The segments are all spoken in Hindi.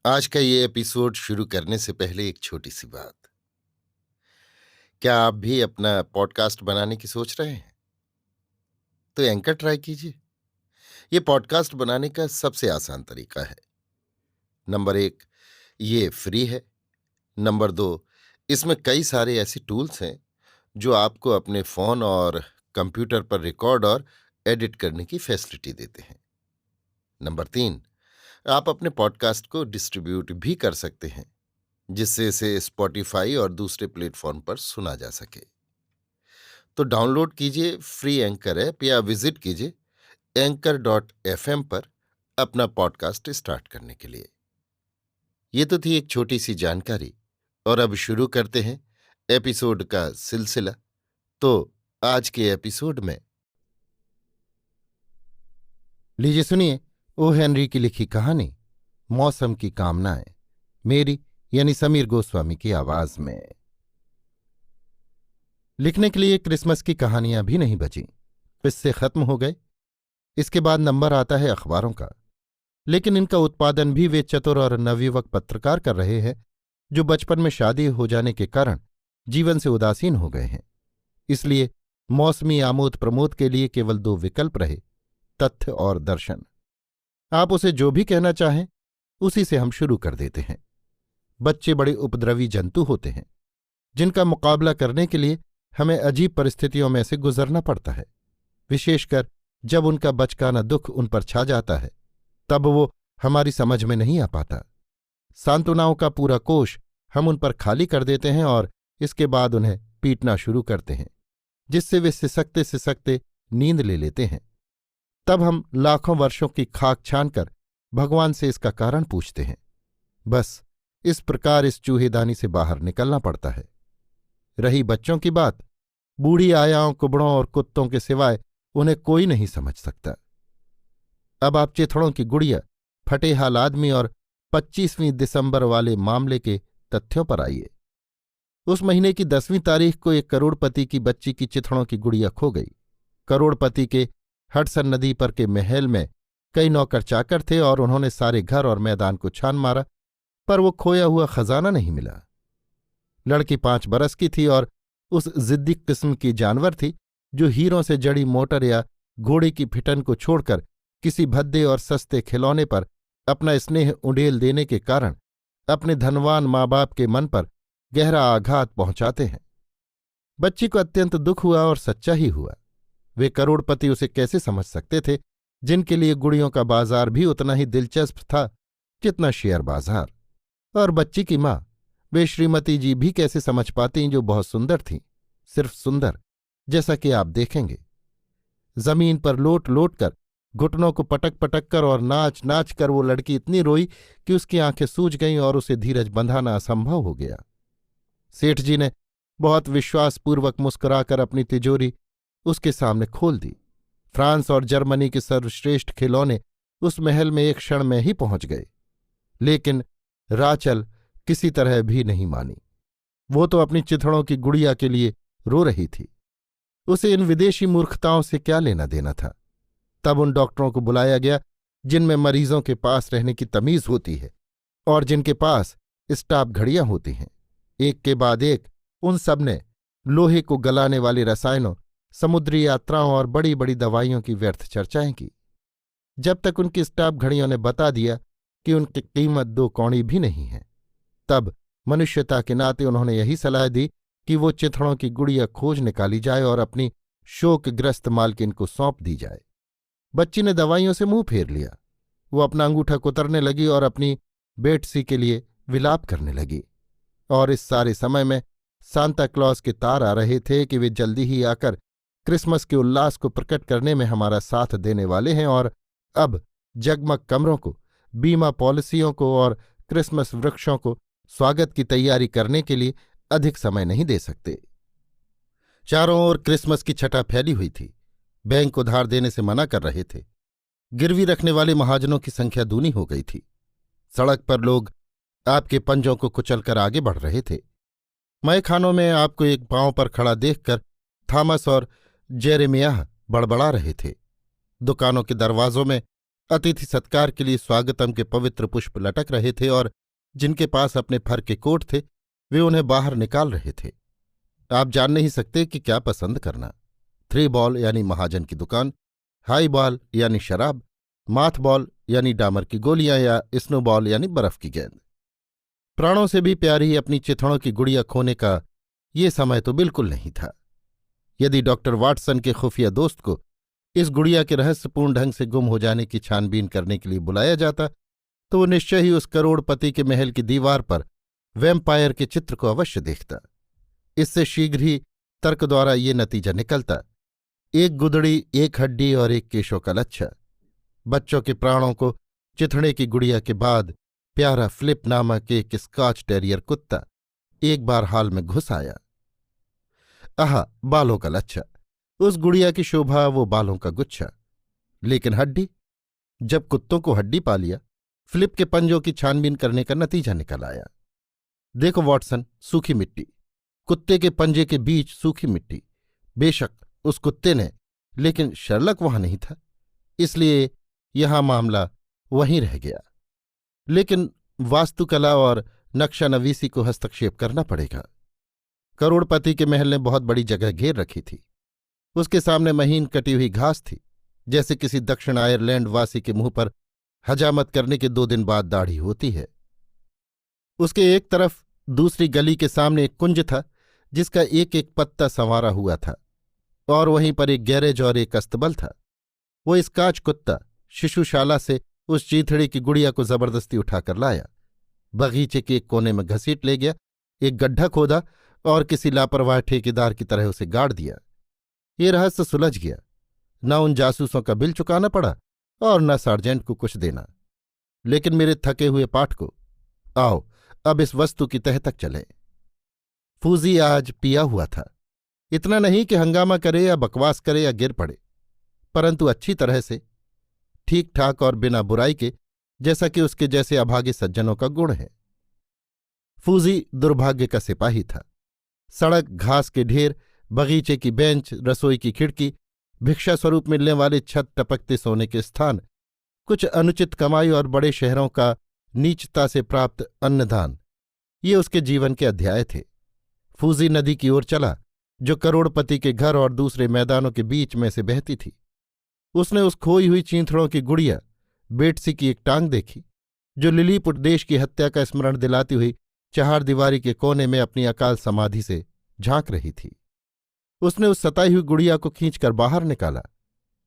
आज का ये एपिसोड शुरू करने से पहले एक छोटी सी बात। क्या आप भी अपना पॉडकास्ट बनाने की सोच रहे हैं? तो एंकर ट्राई कीजिए। ये पॉडकास्ट बनाने का सबसे आसान तरीका है। नंबर 1, ये फ्री है। नंबर 2, इसमें कई सारे ऐसे टूल्स हैं जो आपको अपने फोन और कंप्यूटर पर रिकॉर्ड और एडिट करने की फैसिलिटी देते हैं। नंबर 3, आप अपने पॉडकास्ट को डिस्ट्रीब्यूट भी कर सकते हैं, जिससे इसे स्पॉटिफाई और दूसरे प्लेटफॉर्म पर सुना जा सके। तो डाउनलोड कीजिए फ्री एंकर ऐप या विजिट कीजिए anchor.fm पर अपना पॉडकास्ट स्टार्ट करने के लिए। ये तो थी एक छोटी सी जानकारी, और अब शुरू करते हैं एपिसोड का सिलसिला। तो आज के एपिसोड में लीजिए सुनिए ओ हेनरी की लिखी कहानी मौसम की कामनाएं, मेरी यानी समीर गोस्वामी की आवाज में। लिखने के लिए क्रिसमस की कहानियां भी नहीं बचीं, किस्से खत्म हो गए। इसके बाद नंबर आता है अखबारों का, लेकिन इनका उत्पादन भी वे चतुर और नवयुवक पत्रकार कर रहे हैं जो बचपन में शादी हो जाने के कारण जीवन से उदासीन हो गए हैं। इसलिए मौसमी आमोद प्रमोद के लिए केवल दो विकल्प रहे, तथ्य और दर्शन। आप उसे जो भी कहना चाहें उसी से हम शुरू कर देते हैं। बच्चे बड़े उपद्रवी जंतु होते हैं जिनका मुकाबला करने के लिए हमें अजीब परिस्थितियों में से गुजरना पड़ता है। विशेषकर जब उनका बचकाना दुख उन पर छा जाता है, तब वो हमारी समझ में नहीं आ पाता। सांत्वनाओं का पूरा कोष हम उन पर खाली कर देते हैं और इसके बाद उन्हें पीटना शुरू करते हैं, जिससे वे सिसकते सिसकते नींद ले लेते हैं। तब हम लाखों वर्षों की खाक छानकर भगवान से इसका कारण पूछते हैं। बस इस प्रकार इस चूहेदानी से बाहर निकलना पड़ता है। रही बच्चों की बात, बूढ़ी आयाओं, कुबड़ों और कुत्तों के सिवाय उन्हें कोई नहीं समझ सकता। अब आप चिथड़ों की गुड़िया, फटेहाल आदमी और 25वीं दिसंबर वाले मामले के तथ्यों पर आइए। उस महीने की 10वीं तारीख को एक करोड़पति की बच्ची की चिथड़ों की गुड़िया खो गई। करोड़पति के हडसन नदी पर के महल में कई नौकर चाकर थे और उन्होंने सारे घर और मैदान को छान मारा, पर वो खोया हुआ खजाना नहीं मिला। लड़की 5 बरस की थी और उस जिद्दी किस्म की जानवर थी जो हीरों से जड़ी मोटर या घोड़े की फिटन को छोड़कर किसी भद्दे और सस्ते खिलौने पर अपना स्नेह उंडेल देने के कारण अपने धनवान माँ बाप के मन पर गहरा आघात पहुंचाते हैं। बच्ची को अत्यंत दुख हुआ और सच्चा ही हुआ। वे करोड़पति उसे कैसे समझ सकते थे जिनके लिए गुड़ियों का बाजार भी उतना ही दिलचस्प था जितना शेयर बाजार। और बच्ची की माँ, वे श्रीमती जी भी कैसे समझ पाती जो बहुत सुंदर थीं, सिर्फ सुंदर, जैसा कि आप देखेंगे। जमीन पर लोट लोट कर, घुटनों को पटक पटक कर और नाच नाच कर वो लड़की इतनी रोई कि उसकी आंखें सूज गईं और उसे धीरज बंधाना असंभव हो गया। सेठ जी ने बहुत विश्वासपूर्वक मुस्कुराकर अपनी तिजोरी उसके सामने खोल दी। फ्रांस और जर्मनी के सर्वश्रेष्ठ खिलौने उस महल में एक क्षण में ही पहुंच गए, लेकिन राचल किसी तरह भी नहीं मानी। वो तो अपनी चिथड़ों की गुड़िया के लिए रो रही थी। उसे इन विदेशी मूर्खताओं से क्या लेना देना था। तब उन डॉक्टरों को बुलाया गया जिनमें मरीजों के पास रहने की तमीज होती है और जिनके पास स्टाफ घड़ियां होती हैं। एक के बाद एक उन सब ने लोहे को गलाने वाले रसायनों, समुद्री यात्राओं और बड़ी बड़ी दवाइयों की व्यर्थ चर्चाएं की, जब तक उनकी स्टाफ घड़ियों ने बता दिया कि उनकी कीमत 2 कौड़ी भी नहीं है। तब मनुष्यता के नाते उन्होंने यही सलाह दी कि वो चिथड़ों की गुड़िया खोज निकाली जाए और अपनी शोकग्रस्त मालकिन को सौंप दी जाए। बच्ची ने दवाइयों से मुंह फेर लिया। वो अपना अंगूठा कुतरने लगी और अपनी बेटसी के लिए विलाप करने लगी। और इस सारे समय में सांता क्लॉज के तार आ रहे थे कि वे जल्दी ही आकर क्रिसमस के उल्लास को प्रकट करने में हमारा साथ देने वाले हैं और अब जगमग कमरों को, बीमा पॉलिसियों को और क्रिसमस वृक्षों को स्वागत की तैयारी करने के लिए अधिक समय नहीं दे सकते। चारों ओर क्रिसमस की छटा फैली हुई थी। बैंक उधार देने से मना कर रहे थे। गिरवी रखने वाले महाजनों की संख्या दूनी हो गई थी। सड़क पर लोग आपके पंजों को कुचलकर आगे बढ़ रहे थे। मैखानों में आपको एक पांव पर खड़ा देखकर थॉमस और जेरेमियाह बड़बड़ा रहे थे। दुकानों के दरवाजों में अतिथि सत्कार के लिए स्वागतम के पवित्र पुष्प लटक रहे थे और जिनके पास अपने फर के कोट थे वे उन्हें बाहर निकाल रहे थे। आप जान नहीं सकते कि क्या पसंद करना। 3 बॉल यानी महाजन की दुकान, हाई बॉल यानी शराब, माथ बॉल यानी डामर की गोलियां या स्नो बॉल यानी बर्फ की गेंद। प्राणों से भी प्यारी अपनी चिथड़ों की गुड़िया खोने का ये समय तो बिल्कुल नहीं था। यदि डॉक्टर वाटसन के खुफिया दोस्त को इस गुड़िया के रहस्यपूर्ण ढंग से गुम हो जाने की छानबीन करने के लिए बुलाया जाता तो वो निश्चय ही उस करोड़पति के महल की दीवार पर वैम्पायर के चित्र को अवश्य देखता। इससे शीघ्र ही तर्क द्वारा ये नतीजा निकलता, एक गुदड़ी, एक हड्डी और एक केशों का लच्छा। बच्चों के प्राणों को चिथड़े की गुड़िया के बाद प्यारा फ्लिप नामक एक स्कॉच टेरियर कुत्ता एक बार हाल में घुस आया। आहा, बालों का लच्छा, उस गुड़िया की शोभा वो बालों का गुच्छा। लेकिन हड्डी, जब कुत्तों को हड्डी पा लिया, फ्लिप के पंजों की छानबीन करने का नतीजा निकल आया। देखो वॉटसन, सूखी मिट्टी, कुत्ते के पंजे के बीच सूखी मिट्टी। बेशक उस कुत्ते ने, लेकिन शर्लक वहां नहीं था, इसलिए यहां मामला वहीं रह गया। लेकिन वास्तुकला और नक्शा नवीसी को हस्तक्षेप करना पड़ेगा। करोड़पति के महल ने बहुत बड़ी जगह घेर रखी थी। उसके सामने महीन कटी हुई घास थी, जैसे किसी दक्षिण आयरलैंड वासी के मुंह पर हजामत करने के 2 दिन बाद दाढ़ी होती है। उसके एक तरफ दूसरी गली के सामने एक कुंज था जिसका एक एक पत्ता संवारा हुआ था, और वहीं पर एक गैरेज और एक अस्तबल था। वो स्कॉच कुत्ता शिशुशाला से उस चीथड़े की गुड़िया को जबरदस्ती उठाकर लाया, बगीचे के एक कोने में घसीट ले गया, एक गड्ढा खोदा और किसी लापरवाह ठेकेदार की तरह उसे गाड़ दिया। ये रहस्य सुलझ गया। न उन जासूसों का बिल चुकाना पड़ा और न सार्जेंट को कुछ देना। लेकिन मेरे थके हुए पाठ को, आओ अब इस वस्तु की तह तक चलें। फूजी आज पिया हुआ था, इतना नहीं कि हंगामा करे या बकवास करे या गिर पड़े, परंतु अच्छी तरह से, ठीक ठाक और बिना बुराई के, जैसा कि उसके जैसे अभागे सज्जनों का गुण है। फूजी दुर्भाग्य का सिपाही था। सड़क, घास के ढेर, बगीचे की बेंच, रसोई की खिड़की, भिक्षा स्वरूप मिलने वाले छत टपकते सोने के स्थान, कुछ अनुचित कमाई और बड़े शहरों का नीचता से प्राप्त अन्नदान, ये उसके जीवन के अध्याय थे। फूजी नदी की ओर चला जो करोड़पति के घर और दूसरे मैदानों के बीच में से बहती थी। उसने उस खोई हुई चींथड़ों की गुड़िया बेटसी की एक टांग देखी जो लिलीपुट देश की हत्या का स्मरण दिलाती हुई चहारदीवारी के कोने में अपनी अकाल समाधि से झांक रही थी। उसने उस सताई हुई गुड़िया को खींचकर बाहर निकाला,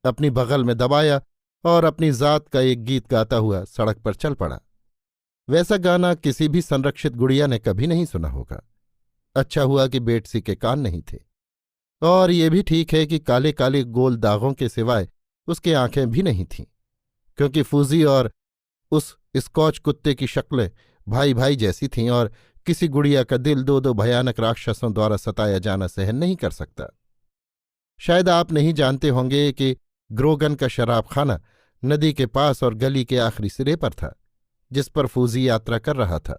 अपनी बगल में दबाया और अपनी जात का एक गीत गाता हुआ सड़क पर चल पड़ा। वैसा गाना किसी भी संरक्षित गुड़िया ने कभी नहीं सुना होगा। अच्छा हुआ कि बेटसी के कान नहीं थे, और ये भी ठीक है कि काले काले गोल दागों के सिवाय उसके आंखें भी नहीं थीं, क्योंकि फूजी और उस स्कॉच कुत्ते की शक्लें भाई भाई जैसी थीं और किसी गुड़िया का दिल 2-2 भयानक राक्षसों द्वारा सताया जाना सहन नहीं कर सकता। शायद आप नहीं जानते होंगे कि ग्रोगन का शराबखाना नदी के पास और गली के आखिरी सिरे पर था, जिस पर फूजी यात्रा कर रहा था।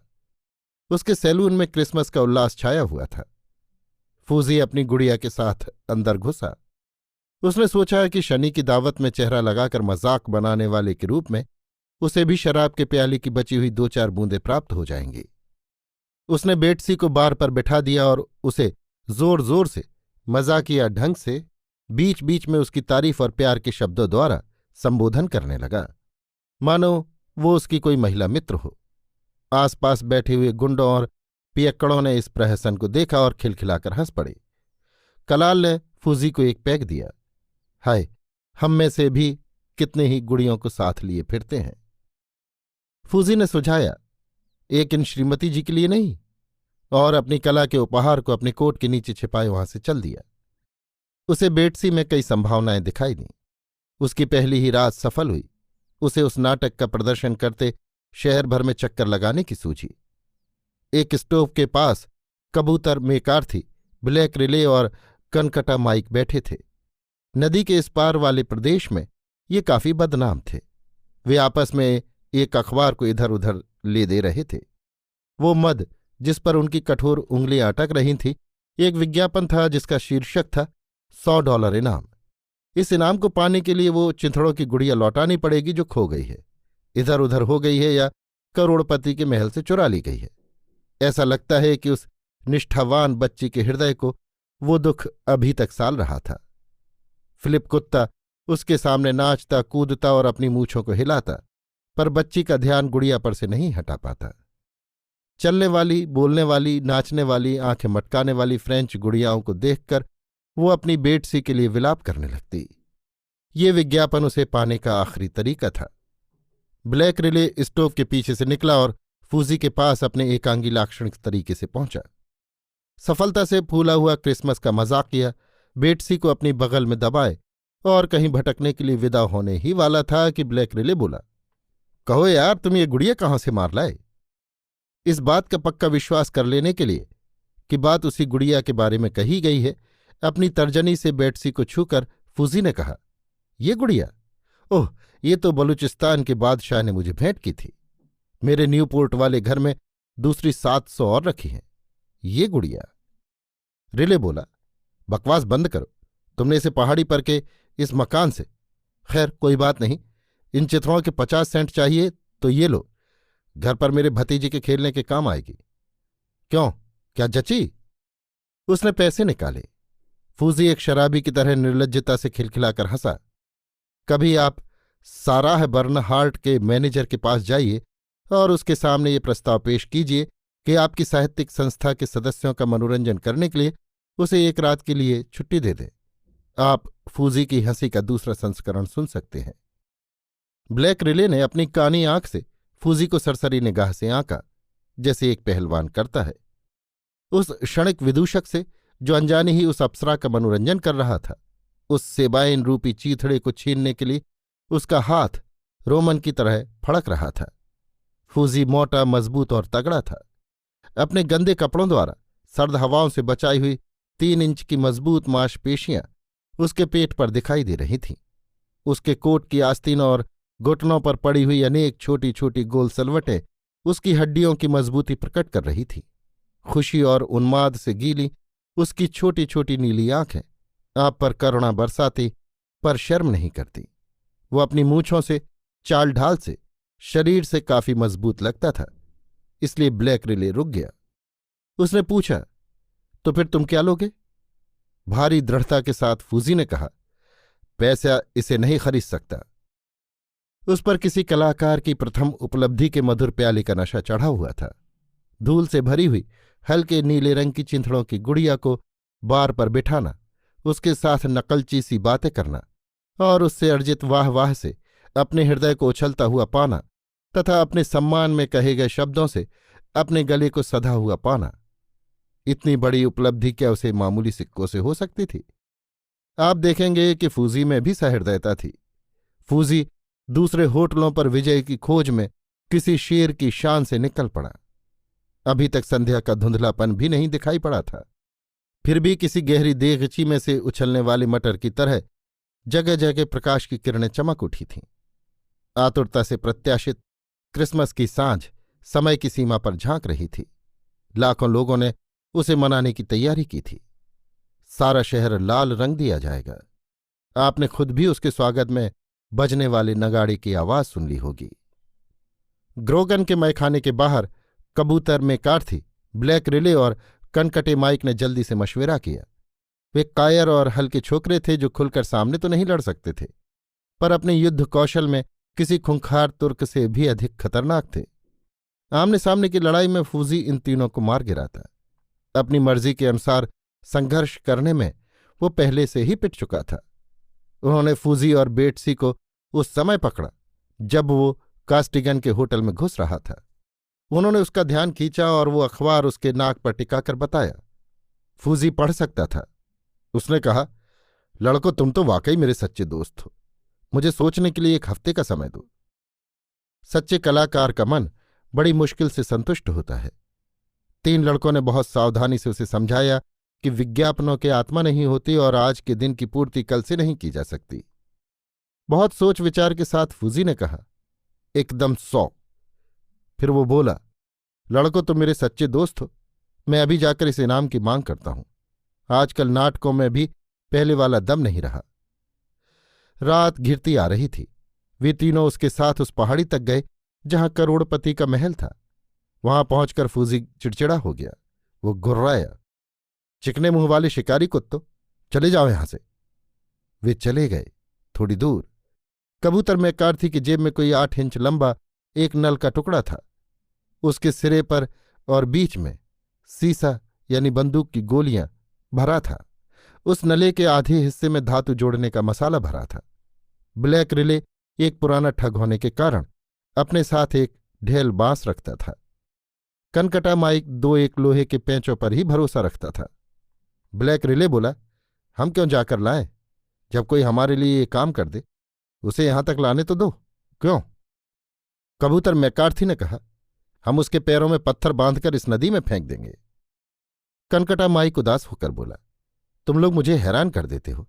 उसके सैलून में क्रिसमस का उल्लास छाया हुआ था। फूजी अपनी गुड़िया के साथ अंदर घुसा। उसने सोचा कि शनि की दावत में चेहरा लगाकर मजाक बनाने वाले के रूप में उसे भी शराब के प्याली की बची हुई 2-4 बूंदें प्राप्त हो जाएंगी। उसने बेटसी को बार पर बिठा दिया और उसे जोर जोर से, मजाकिया ढंग से, बीच बीच में उसकी तारीफ और प्यार के शब्दों द्वारा संबोधन करने लगा, मानो वो उसकी कोई महिला मित्र हो। आसपास बैठे हुए गुंडों और पियक्कड़ों ने इस प्रहसन को देखा और खिलखिलाकर हंस पड़े। कलाल ने फूजी को एक पैग दिया। हाय, हम में से भी कितने ही गुड़ियों को साथ लिए फिरते हैं। फूजी ने सुझाया, एक इन श्रीमती जी के लिए नहीं, और अपनी कला के उपहार को अपने कोट के नीचे छिपाए वहां से चल दिया। उसे बेटसी में कई संभावनाएं दिखाई दीं। उसकी पहली ही रात सफल हुई। उसे उस नाटक का प्रदर्शन करते शहर भर में चक्कर लगाने की सूझी। एक स्टोव के पास कबूतर मेकार्थी, ब्लैक रिले और कनकटा माइक बैठे थे। नदी के इस पार वाले प्रदेश में ये काफी बदनाम थे। वे आपस में एक अखबार को इधर उधर ले दे रहे थे। वो मद जिस पर उनकी कठोर उंगलियां अटक रही थीं, एक विज्ञापन था जिसका शीर्षक था $100 इनाम। इस इनाम को पाने के लिए वो चिंथड़ों की गुड़िया लौटानी पड़ेगी जो खो गई है, इधर उधर हो गई है या करोड़पति के महल से चुरा ली गई है। ऐसा लगता है कि उस निष्ठावान बच्ची के हृदय को वो दुख अभी तक साल रहा था। फिलिप कुत्ता उसके सामने नाचता कूदता और अपनी मूछों को हिलाता, पर बच्ची का ध्यान गुड़िया पर से नहीं हटा पाता। चलने वाली, बोलने वाली, नाचने वाली, आंखें मटकाने वाली फ्रेंच गुड़ियाओं को देखकर वो अपनी बेटसी के लिए विलाप करने लगती। ये विज्ञापन उसे पाने का आखिरी तरीका था। ब्लैक रिले स्टोव के पीछे से निकला और फूजी के पास अपने एकांगी लाक्षणिक तरीके से पहुंचा। सफलता से फूला हुआ क्रिसमस का मजाक किया, बेटसी को अपनी बगल में दबाए और कहीं भटकने के लिए विदा होने ही वाला था कि ब्लैक रिले बोला, कहो यार, तुम ये गुड़िया कहाँ से मार लाए? इस बात का पक्का विश्वास कर लेने के लिए कि बात उसी गुड़िया के बारे में कही गई है, अपनी तर्जनी से बेटसी को छूकर फूजी ने कहा, ये गुड़िया? ओह, ये तो बलूचिस्तान के बादशाह ने मुझे भेंट की थी। मेरे न्यूपोर्ट वाले घर में दूसरी 700 और रखी हैं। ये गुड़िया? रिले बोला, बकवास बंद करो, तुमने इसे पहाड़ी पर के इस मकान से। खैर कोई बात नहीं, इन चित्रों के 50 सेंट चाहिए तो ये लो, घर पर मेरे भतीजे के खेलने के काम आएगी। क्यों, क्या जची? उसने पैसे निकाले। फूजी एक शराबी की तरह निर्लज्जता से खिलखिलाकर हंसा। कभी आप साराह बर्नहार्ट के मैनेजर के पास जाइए और उसके सामने ये प्रस्ताव पेश कीजिए कि आपकी साहित्यिक संस्था के सदस्यों का मनोरंजन करने के लिए उसे एक रात के लिए छुट्टी दे दें। आप फूजी की हंसी का दूसरा संस्करण सुन सकते हैं। ब्लैक रिले ने अपनी कानी आंख से फूजी को सरसरी निगाह से आंका, जैसे एक पहलवान करता है। उस क्षणिक विदूषक से जो अनजाने ही उस अप्सरा का मनोरंजन कर रहा था, उस सेबाइन रूपी चीथड़े को छीनने के लिए उसका हाथ रोमन की तरह फड़क रहा था। फूजी मोटा, मजबूत और तगड़ा था। अपने गंदे कपड़ों द्वारा सर्द हवाओं से बचाई हुई 3 इंच की मजबूत मांसपेशियां उसके पेट पर दिखाई दे रही थीं। उसके कोट की आस्तीनों और घुटनों पर पड़ी हुई अनेक छोटी छोटी गोल सलवटें उसकी हड्डियों की मजबूती प्रकट कर रही थी। खुशी और उन्माद से गीली उसकी छोटी छोटी नीली आंखें आप पर करुणा बरसाती, पर शर्म नहीं करती। वो अपनी मूंछों से, चाल ढाल से, शरीर से काफी मजबूत लगता था, इसलिए ब्लैक रिले रुक गया। उसने पूछा, तो फिर तुम क्या लोगे? भारी दृढ़ता के साथ फूजी ने कहा, पैसा इसे नहीं खरीद सकता। उस पर किसी कलाकार की प्रथम उपलब्धि के मधुर प्याले का नशा चढ़ा हुआ था। धूल से भरी हुई हल्के नीले रंग की चिंथड़ों की गुड़िया को बार पर बिठाना, उसके साथ नकलची सी बातें करना और उससे अर्जित वाह वाह से अपने हृदय को उछलता हुआ पाना तथा अपने सम्मान में कहे गए शब्दों से अपने गले को सधा हुआ पाना, इतनी बड़ी उपलब्धि क्या उसे मामूली सिक्कों से हो सकती थी? आप देखेंगे कि फूजी में भी सहृदयता थी। फूजी दूसरे होटलों पर विजय की खोज में किसी शेर की शान से निकल पड़ा। अभी तक संध्या का धुंधलापन भी नहीं दिखाई पड़ा था, फिर भी किसी गहरी देगची में से उछलने वाली मटर की तरह जगह जगह प्रकाश की किरणें चमक उठी थीं। आतुरता से प्रत्याशित क्रिसमस की सांझ समय की सीमा पर झांक रही थी। लाखों लोगों ने उसे मनाने की तैयारी की थी। सारा शहर लाल रंग दिया जाएगा। आपने खुद भी उसके स्वागत में बजने वाले नगाड़े की आवाज सुन ली होगी। ग्रोगन के मैखाने के बाहर कबूतर में कार्थी, ब्लैक रिले और कनकटे माइक ने जल्दी से मशविरा किया। वे कायर और हल्के छोकरे थे जो खुलकर सामने तो नहीं लड़ सकते थे, पर अपने युद्ध कौशल में किसी खूंखार तुर्क से भी अधिक खतरनाक थे। आमने सामने की लड़ाई में फूजी इन तीनों को मार गिराता। अपनी मर्जी के अनुसार संघर्ष करने में वो पहले से ही पिट चुका था। उन्होंने फूजी और बेटसी को उस समय पकड़ा जब वो कास्टिगन के होटल में घुस रहा था। उन्होंने उसका ध्यान खींचा और वो अखबार उसके नाक पर टिकाकर बताया। फूजी पढ़ सकता था। उसने कहा, लड़को, तुम तो वाकई मेरे सच्चे दोस्त हो। मुझे सोचने के लिए 1 हफ्ते का समय दो। सच्चे कलाकार का मन बड़ी मुश्किल से संतुष्ट होता है। 3 लड़कों ने बहुत सावधानी से उसे समझाया कि विज्ञापनों के आत्मा नहीं होती और आज के दिन की पूर्ति कल से नहीं की जा सकती। बहुत सोच विचार के साथ फूजी ने कहा, एकदम 100। फिर वो बोला, लड़को, तुम मेरे सच्चे दोस्त हो। मैं अभी जाकर इस इनाम की मांग करता हूं। आजकल नाटकों में भी पहले वाला दम नहीं रहा। रात घिरती आ रही थी। वे तीनों उसके साथ उस पहाड़ी तक गए जहां करोड़पति का महल था। वहां पहुंचकर फूजी चिड़चिड़ा हो गया। वो गुर्राया, चिकने मुंह वाले शिकारी कुत्तों, चले जाओ यहां से। वे चले गए। थोड़ी दूर कबूतर मैकार्थी की जेब में कोई 8 इंच लंबा एक नल का टुकड़ा था। उसके सिरे पर और बीच में सीसा यानी बंदूक की गोलियां भरा था। उस नले के आधे हिस्से में धातु जोड़ने का मसाला भरा था। ब्लैक रिले एक पुराना ठग होने के कारण अपने साथ एक ढेल बांस रखता था। कनकटा माइक 2 लोहे के पेंचों पर ही भरोसा रखता था। ब्लैक रिले बोला, हम क्यों जाकर लाएं? जब कोई हमारे लिए ये काम कर दे उसे यहां तक लाने तो दो। क्यों? कबूतर मैकार्थी ने कहा, हम उसके पैरों में पत्थर बांधकर इस नदी में फेंक देंगे। कनकटा माइक उदास होकर बोला, तुम लोग मुझे हैरान कर देते हो।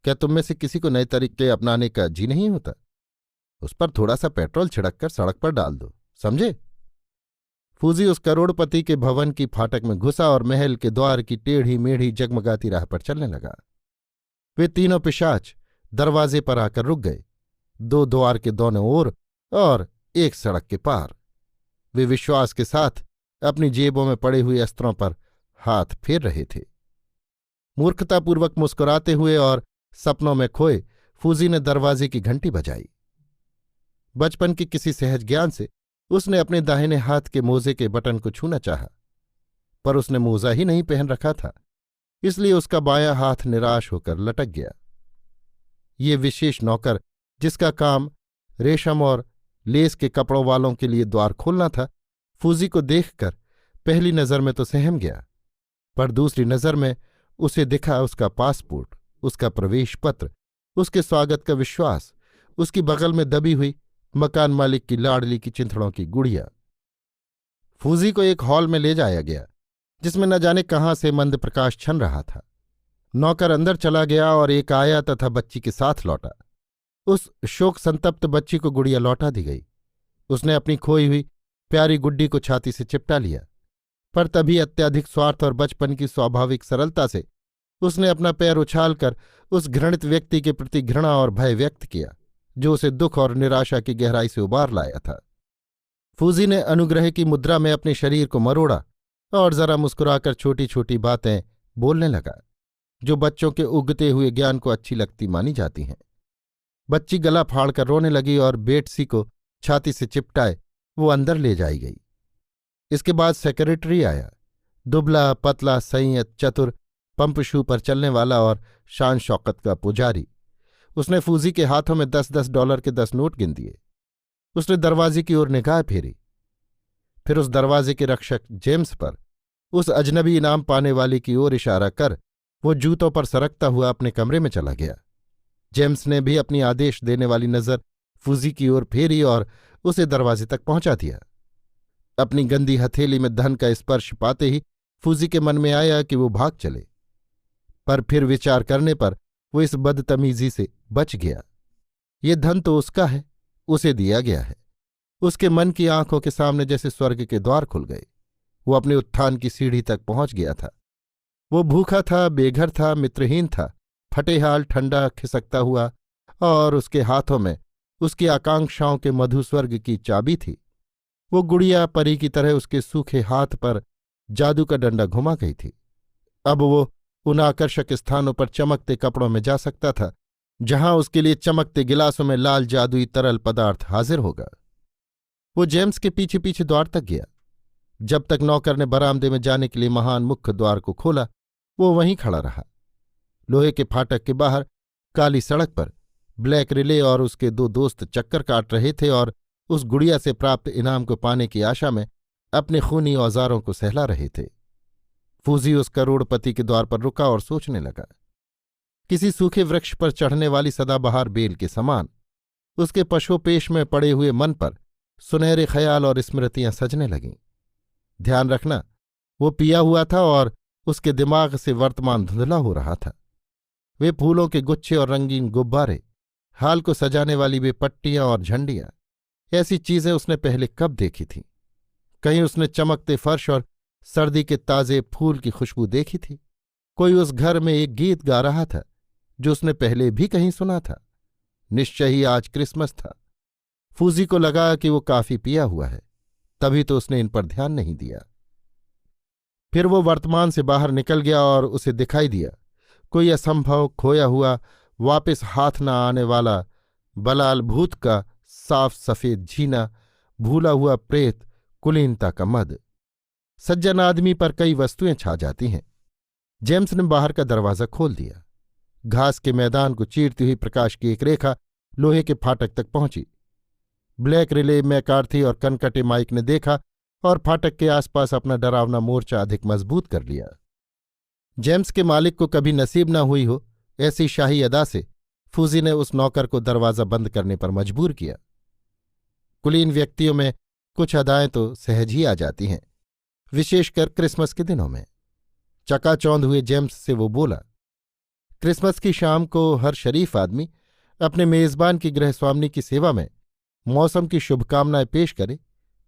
क्या तुम में से किसी को नए तरीके अपनाने का जी नहीं होता? उस पर थोड़ा सा पेट्रोल छिड़क कर सड़क पर डाल दो, समझे? फूजी उस करोड़पति के भवन की फाटक में घुसा और महल के द्वार की टेढ़ी मेढ़ी जगमगाती राह पर चलने लगा। वे तीनों पिशाच दरवाजे पर आकर रुक गए, 2 द्वार के दोनों ओर और एक सड़क के पार। वे विश्वास के साथ अपनी जेबों में पड़े हुए अस्त्रों पर हाथ फेर रहे थे। मूर्खतापूर्वक मुस्कुराते हुए और सपनों में खोए फूजी ने दरवाजे की घंटी बजाई। बचपन के किसी सहज ज्ञान से उसने अपने दाहिने हाथ के मोजे के बटन को छूना चाहा, पर उसने मोजा ही नहीं पहन रखा था, इसलिए उसका बायां हाथ निराश होकर लटक गया। ये विशेष नौकर, जिसका काम रेशम और लेस के कपड़ों वालों के लिए द्वार खोलना था, फूजी को देखकर पहली नजर में तो सहम गया, पर दूसरी नजर में उसे दिखा उसका पासपोर्ट, उसका प्रवेश पत्र, उसके स्वागत का विश्वास, उसकी बगल में दबी हुई मकान मालिक की लाडली की चिंथड़ों की गुड़िया। फूजी को एक हॉल में ले जाया गया जिसमें न जाने कहाँ से मंद प्रकाश छन रहा था। नौकर अंदर चला गया और एक आया तथा बच्ची के साथ लौटा। उस शोक संतप्त बच्ची को गुड़िया लौटा दी गई। उसने अपनी खोई हुई प्यारी गुड्डी को छाती से चिपटा लिया, पर तभी अत्यधिक स्वार्थ और बचपन की स्वाभाविक सरलता से उसने अपना पैर उछालकर उस घृणित व्यक्ति के प्रति घृणा और भय व्यक्त किया जो उसे दुख और निराशा की गहराई से उबार लाया था। फूजी ने अनुग्रह की मुद्रा में अपने शरीर को मरोड़ा और जरा मुस्कुराकर छोटी छोटी बातें बोलने लगा जो बच्चों के उगते हुए ज्ञान को अच्छी लगती मानी जाती हैं। बच्ची गला फाड़कर रोने लगी और बेटसी को छाती से चिपटाए वो अंदर ले जाई गई। इसके बाद सेक्रेटरी आया, दुबला पतला संयत चतुर पंपशू पर चलने वाला और शान शौकत का पुजारी। उसने फूजी के हाथों में $10 के 10 नोट गिन दिए। उसने दरवाजे की ओर निगाह फेरी, फिर उस दरवाजे के रक्षक जेम्स पर, उस अजनबी इनाम पाने वाले की ओर इशारा कर वो जूतों पर सरकता हुआ अपने कमरे में चला गया। जेम्स ने भी अपनी आदेश देने वाली नजर फूजी की ओर फेरी और उसे दरवाजे तक पहुंचा दिया। अपनी गंदी हथेली में धन का स्पर्श पाते ही फूजी के मन में आया कि वो भाग चले, पर फिर विचार करने पर वो इस बदतमीजी से बच गया। ये धन तो उसका है, उसे दिया गया है। उसके मन की आंखों के सामने जैसे स्वर्ग के द्वार खुल गए। वो अपने उत्थान की सीढ़ी तक पहुंच गया था। वो भूखा था, बेघर था, मित्रहीन था, फटेहाल ठंडा खिसकता हुआ, और उसके हाथों में उसकी आकांक्षाओं के मधु स्वर्ग की चाबी थी। वो गुड़िया परी की तरह उसके सूखे हाथ पर जादू का डंडा घुमा गई थी। अब वो उन आकर्षक स्थानों पर चमकते कपड़ों में जा सकता था जहां उसके लिए चमकते गिलासों में लाल जादुई तरल पदार्थ हाजिर होगा। वो जेम्स के पीछे पीछे द्वार तक गया। जब तक नौकर ने बरामदे में जाने के लिए महान मुख्य द्वार को खोला, वो वहीं खड़ा रहा। लोहे के फाटक के बाहर काली सड़क पर ब्लैक रिले और उसके 2 दोस्त चक्कर काट रहे थे और उस गुड़िया से प्राप्त इनाम को पाने की आशा में अपने खूनी औजारों को सहला रहे थे। फूजी उस करोड़पति के द्वार पर रुका और सोचने लगा। किसी सूखे वृक्ष पर चढ़ने वाली सदाबहार बेल के समान उसके पशुपेश में पड़े हुए मन पर सुनहरे ख्याल और स्मृतियां सजने लगीं। ध्यान रखना, वो पिया हुआ था और उसके दिमाग से वर्तमान धुंधला हो रहा था। वे फूलों के गुच्छे और रंगीन गुब्बारे, हाल को सजाने वाली वे पट्टियां और झंडियां, ऐसी चीजें उसने पहले कब देखी थीं? कहीं उसने चमकते फर्श और सर्दी के ताजे फूल की खुशबू देखी थी? कोई उस घर में एक गीत गा रहा था जो उसने पहले भी कहीं सुना था। निश्चय ही आज क्रिसमस था। फूजी को लगा कि वो काफी पिया हुआ है, तभी तो उसने इन पर ध्यान नहीं दिया। फिर वो वर्तमान से बाहर निकल गया और उसे दिखाई दिया कोई असंभव, खोया हुआ, वापस हाथ न आने वाला बलाल भूत का साफ सफेद झीना, भूला हुआ प्रेत, कुलीनता का मद। सज्जन आदमी पर कई वस्तुएं छा जाती हैं। जेम्स ने बाहर का दरवाज़ा खोल दिया। घास के मैदान को चीरती हुई प्रकाश की एक रेखा लोहे के फाटक तक पहुंची। ब्लैक रिले, मैकार्थी और कनकटे माइक ने देखा और फाटक के आसपास अपना डरावना मोर्चा अधिक मजबूत कर लिया। जेम्स के मालिक को कभी नसीब न हुई हो ऐसी शाही अदा से फूजी ने उस नौकर को दरवाज़ा बंद करने पर मजबूर किया। कुलीन व्यक्तियों में कुछ अदाएं तो सहज ही आ जाती हैं, विशेषकर क्रिसमस के दिनों में। चकाचौंध हुए जेम्स से वो बोला, क्रिसमस की शाम को हर शरीफ आदमी अपने मेजबान की गृहस्वामिनी की सेवा में मौसम की शुभकामनाएं पेश करे,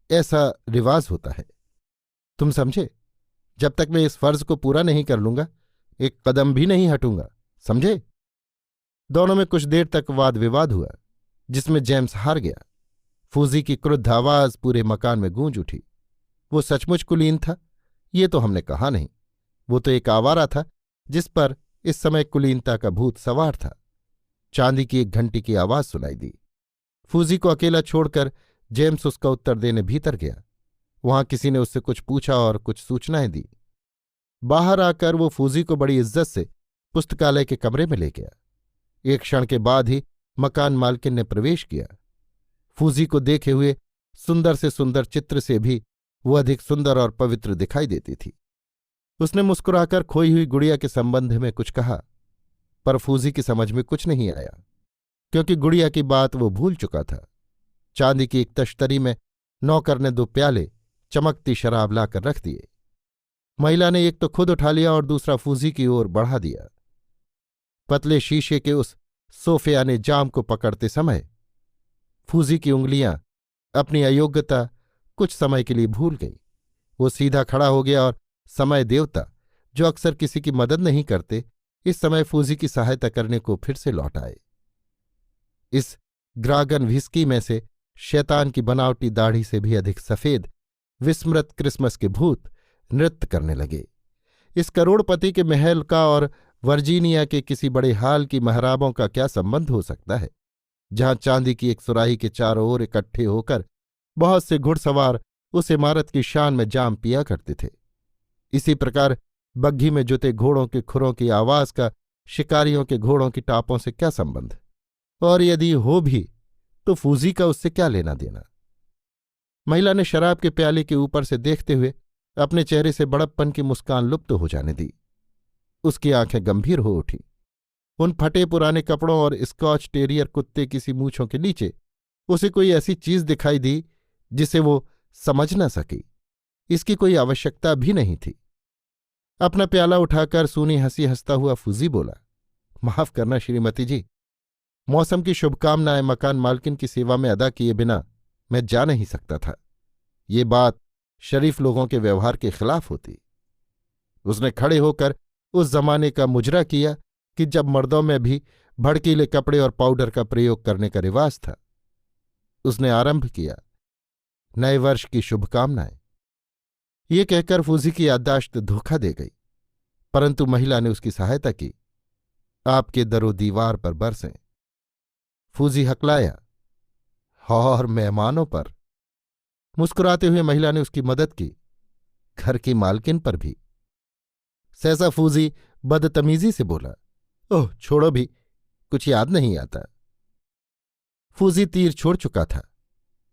ऐसा रिवाज होता है। तुम समझे? जब तक मैं इस फर्ज को पूरा नहीं कर लूंगा एक कदम भी नहीं हटूंगा, समझे? दोनों में कुछ देर तक वाद विवाद हुआ, जिसमें जेम्स हार गया। फूजी की क्रुद्ध आवाज पूरे मकान में गूंज उठी। वो सचमुच कुलीन था, ये तो हमने कहा नहीं। वो तो एक आवारा था जिस पर इस समय कुलीनता का भूत सवार था। चांदी की एक घंटी की आवाज सुनाई दी। फूजी को अकेला छोड़कर जेम्स उसका उत्तर देने भीतर गया। वहां किसी ने उससे कुछ पूछा और कुछ सूचनाएं दी। बाहर आकर वो फूजी को बड़ी इज्जत से पुस्तकालय के कमरे में ले गया। एक क्षण के बाद ही मकान मालकिन ने प्रवेश किया। फूजी को देखे हुए सुंदर से सुंदर चित्र से भी वो अधिक सुंदर और पवित्र दिखाई देती थी। उसने मुस्कुराकर खोई हुई गुड़िया के संबंध में कुछ कहा, पर फूजी की समझ में कुछ नहीं आया, क्योंकि गुड़िया की बात वो भूल चुका था। चांदी की एक तश्तरी में नौकर ने 2 प्याले चमकती शराब लाकर रख दिए। महिला ने एक तो खुद उठा लिया और दूसरा फूजी की ओर बढ़ा दिया। पतले शीशे के उस सोफे यानी जाम को पकड़ते समय फूजी की उंगलियां अपनी अयोग्यता कुछ समय के लिए भूल गई। वो सीधा खड़ा हो गया और समय देवता, जो अक्सर किसी की मदद नहीं करते, इस समय फूजी की सहायता करने को फिर से लौट आए। इस ग्रागन व्हिस्की में से शैतान की बनावटी दाढ़ी से भी अधिक सफेद विस्मृत क्रिसमस के भूत नृत्य करने लगे। इस करोड़पति के महल का और वर्जीनिया के किसी बड़े हाल की महराबों का क्या संबंध हो सकता है, जहां चांदी की एक सुराही के चारों ओर इकट्ठे होकर बहुत से घुड़सवार उस इमारत की शान में जाम पिया करते थे। इसी प्रकार बग्घी में जुते घोड़ों के खुरों की आवाज का शिकारियों के घोड़ों की टापों से क्या संबंध, और यदि हो भी तो फूजी का उससे क्या लेना देना। महिला ने शराब के प्याले के ऊपर से देखते हुए अपने चेहरे से बड़प्पन की मुस्कान लुप्त हो जाने दी। उसकी आंखें गंभीर हो उठी। उन फटे पुराने कपड़ों और स्कॉच टेरियर कुत्ते की सी मूंछों के नीचे उसे कोई ऐसी चीज दिखाई दी जिसे वो समझ न सकी। इसकी कोई आवश्यकता भी नहीं थी। अपना प्याला उठाकर सूनी हंसी हंसता हुआ फूजी बोला, माफ करना श्रीमती जी, मौसम की शुभकामनाएं मकान मालकिन की सेवा में अदा किए बिना मैं जा नहीं सकता था। ये बात शरीफ लोगों के व्यवहार के खिलाफ होती। उसने खड़े होकर उस जमाने का मुजरा किया कि जब मर्दों में भी भड़कीले कपड़े और पाउडर का प्रयोग करने का रिवाज था। उसने आरंभ किया, नए वर्ष की शुभकामनाएं। ये कहकर फूजी की याददाश्त धोखा दे गई, परंतु महिला ने उसकी सहायता की। आपके दरो दीवार पर बरसें। फूजी हकलाया, और मेहमानों पर। मुस्कुराते हुए महिला ने उसकी मदद की, घर की मालकिन पर भी। सहसा फूजी बदतमीजी से बोला, ओह छोड़ो भी, कुछ याद नहीं आता। फूजी तीर छोड़ चुका था।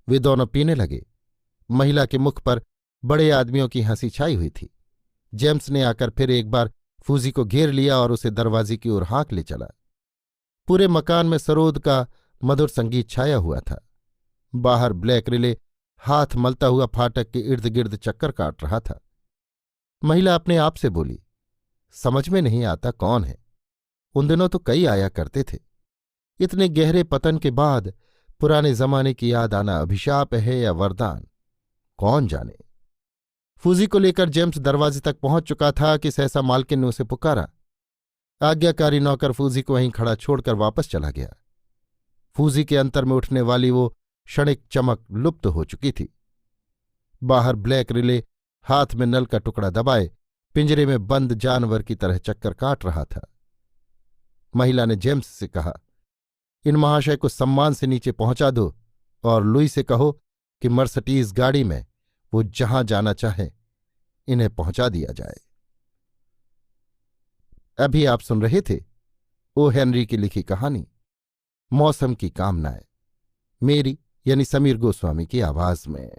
वे दोनों पीने लगे। महिला के मुख पर बड़े आदमियों की हंसी छाई हुई थी। जेम्स ने आकर फिर एक बार फूजी को घेर लिया और उसे दरवाजे की ओर हाँक ले चला। पूरे मकान में सरोद का मधुर संगीत छाया हुआ था। बाहर ब्लैक रिले हाथ मलता हुआ फाटक के इर्द गिर्द चक्कर काट रहा था। महिला अपने आप से बोली, समझ में नहीं आता कौन है। उन दिनों तो कई आया करते थे। इतने गहरे पतन के बाद पुराने जमाने की याद आना अभिशाप है या वरदान, कौन जाने। फूजी को लेकर जेम्स दरवाजे तक पहुंच चुका था कि सहसा मालकिन ने उसे पुकारा। आज्ञाकारी नौकर फूजी को वहीं खड़ा छोड़कर वापस चला गया। फूजी के अंतर में उठने वाली वो क्षणिक चमक लुप्त हो चुकी थी। बाहर ब्लैक रिले हाथ में नल का टुकड़ा दबाए पिंजरे में बंद जानवर की तरह चक्कर काट रहा था। महिला ने जेम्स से कहा, इन महाशय को सम्मान से नीचे पहुंचा दो और लुई से कहो कि मर्सिडीज गाड़ी में वो जहां जाना चाहे इन्हें पहुंचा दिया जाए। अभी आप सुन रहे थे ओ हेनरी की लिखी कहानी मौसम की कामनाएं, मेरी यानी समीर गोस्वामी की आवाज में।